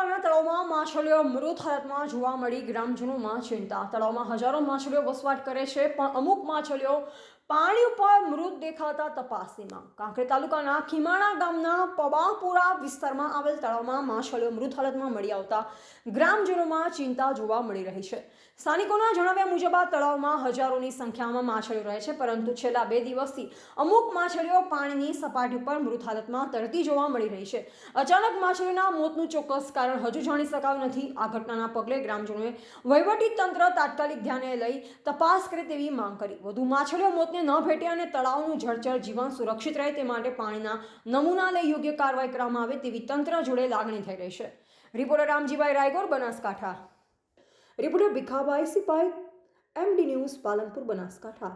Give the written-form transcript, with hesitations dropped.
તાલુકાના તળાવમાં માછલીઓ મૃત હાલતમાં જોવા મળી, ગ્રામજનોમાં ચિંતા। તળાવમાં હજારો માછલીઓ વસવાટ કરે છે, પણ અમુક માછલીઓ પાણી ઉપર મૃત દેખાતા તપાસની માંગ। કાંકરેજ તાલુકાના ખીમાણા ગામના પવાપુરા વિસ્તારમાં આવેલ તળાવમાં માછલીઓ મૃત હાલતમાં મળી આવતા ગ્રામજનોમાં ચિંતા જોવા મળી રહી છે। સ્થાનિકોના જણાવ્યા મુજબ આ તળાવમાં હજારોની સંખ્યામાં માછલીઓ રહે છે, પરંતુ છેલ્લા 2 દિવસથી અમુક માછલીઓ પાણીની સપાટી પર મૃત હાલતમાં તરતી જોવા મળી રહી છે। અચાનક માછલીઓના મોતનું ચોક્કસ કારણ હજુ જાણી શકાયું નથી। આ ઘટનાના પગલે ગ્રામજનોએ વહીવટી તંત્ર તાત્કાલિક ધ્યાને લઈ તપાસ કરે તેવી માંગ કરી। વધુ માછલીઓ મોતને ન ભેટે અને તળાવનું જળચર જીવન સુરક્ષિત રહે તે માટે પાણીના નમૂના લઈ યોગ્ય કાર્યવાહી કરવામાં આવે તેવી તંત્ર જોડે લાગણી થઈ રહી છે। Reporter Ramjibhai Raygor, Banaskantha. Reporter Bhikhabhai Sipai, MD news, Palanpur, Banaskantha.